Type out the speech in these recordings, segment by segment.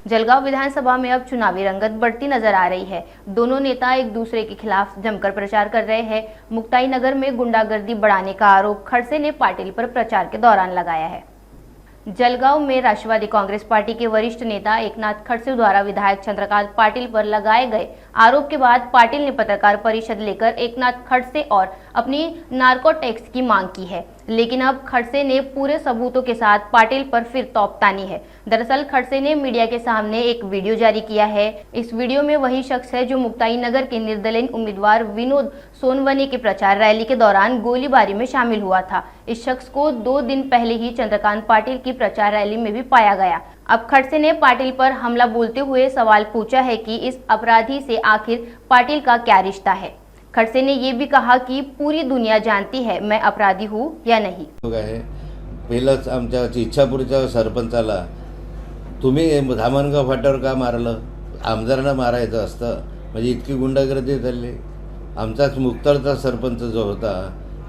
जलगांव विधानसभा में अब चुनावी रंगत बढ़ती नजर आ रही है। दोनों नेता एक दूसरे के खिलाफ जमकर प्रचार कर रहे हैं। मुक्ताई नगर में गुंडागर्दी बढ़ाने का आरोप खड़से ने पाटिल पर प्रचार के दौरान लगाया है। जलगांव में राष्ट्रवादी कांग्रेस पार्टी के वरिष्ठ नेता एकनाथ खड़से द्वारा विधायक चंद्रकांत पाटिल पर लगाए गए आरोप के बाद पाटिल ने पत्रकार परिषद लेकर एकनाथ खड़से और अपनी नार्को टैक्स की मांग की है, लेकिन अब खड़से ने पूरे सबूतों के साथ पाटिल पर फिर तोप तानी है। दरअसल खड़से ने मीडिया के सामने एक वीडियो जारी किया है। इस वीडियो में वही शख्स है जो मुक्ताई नगर के निर्दलीय उम्मीदवार विनोद सोनवने के प्रचार रैली के दौरान गोलीबारी में शामिल हुआ था। इस शख्स को 2 दिन पहले ही चंद्रकांत पाटिल की प्रचार रैली में भी पाया गया। अब खड़से ने पाटिल पर हमला बोलते हुए सवाल पूछा है कि इस अपराधी से आखिर पाटिल का क्या रिश्ता है। खड़से ने ये भी कहा कि पूरी दुनिया जानती है मैं अपराधी हूँ या नहीं। पहिलंच आमच्या इच्छापूरच्या सरपंचाला तुम्ही धामणगाव फाट्यावर का मारलं? आमदारांना मारायचं असतं म्हणजे इतकी गुंडागर्दी झाली। आमचाच मुक्ताळचा सरपंच जो होता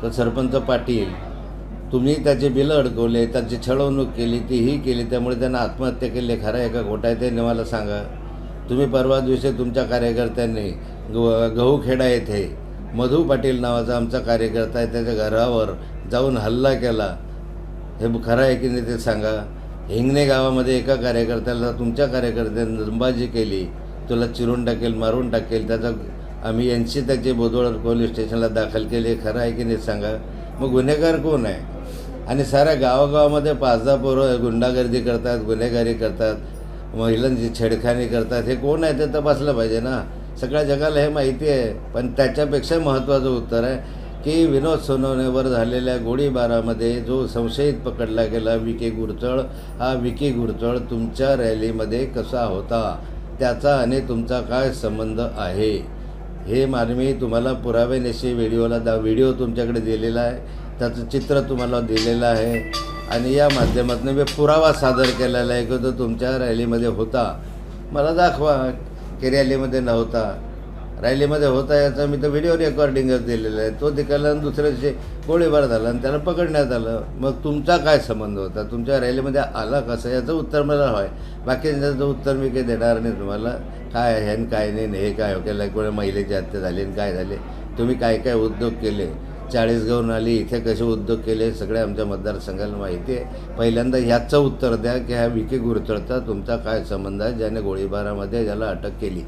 तो सरपंच पाटील, तुम्ही त्याचे बिलं अडकवले, त्याची छळवणूक केली, तीही केली, त्यामुळे त्यांना आत्महत्या केली। खरं आहे का खोटं आहे ते मला सांगा। तुम्ही परवा दिवशी तुमच्या कार्यकर्त्यांनी गहूखेडा येथे मधू पाटील नावाचा आमचा कार्यकर्ता आहे त्याच्या घरावर जाऊन हल्ला केला, हे खरं आहे की नाही ते सांगा। हिंगणे गावामध्ये एका कार्यकर्त्याला तुमच्या कार्यकर्त्यांनी दंबाजी केली, तुला चिरून टाकेल, मारून टाकेल, त्याचा आम्ही यांची त्याचे बोदवड पोलीस स्टेशनला दाखल केले, खरं आहे की नाही सांगा। मग गुन्हेगार कोण आहे? आणि साऱ्या गावागावामध्ये 5-10 पोरं गुंडागर्दी करतात, गुन्हेगारी करतात, महिलांची छेडखानी करतात, हे कोण आहे ते तपासलं पाहिजे ना। सगळ्या जगाला हे माहिती आहे। पण त्याच्यापेक्षा महत्त्वाचं उत्तर आहे की विनोद सोनवणेवर झालेल्या गोळीबारामध्ये जो संशयित पकडला गेला विकी गुरचळ, हा विकी गुरचळ तुमच्या रॅलीमध्ये कसा होता, त्याचा आणि तुमचा काय संबंध आहे हे मी तुम्हाला पुराव्यानिशी व्हिडिओ तुमच्याकडे दिलेला आहे, त्याचं चित्र तुम्हाला दिलेलं आहे आणि या माध्यमातून मी पुरावा सादर केलेला आहे की तो तुमच्या रॅलीमध्ये होता। मला दाखवा की रॅलीमध्ये नव्हता, रॅलीमध्ये होता याचा मी तर व्हिडिओ रेकॉर्डिंगच दिलेला आहे। तो दिखायला दुसऱ्या दिवशी गोळीबार झाला आणि त्याला पकडण्यात आलं। मग तुमचा काय संबंध होता, तुमच्या रॅलीमध्ये आला कसं, याचं उत्तर मला हवं आहे। बाकीचं उत्तर मी काही देणार नाही तुम्हाला। काय आहे आणि काय नाही, हे काय केलं, कोणी महिलेची हत्या झाली आणि काय झाले, तुम्ही काय काय उद्योग केले, 40 गावून आली, इथे कसे उद्योग केले, सगळे आमच्या मतदारसंघाला माहिती आहे। पहिल्यांदा ह्याचं उत्तर द्या की ह्या विकी गुरचळचा तुमचा काय संबंध आहे ज्याने गोळीबारामध्ये ज्याला अटक केली।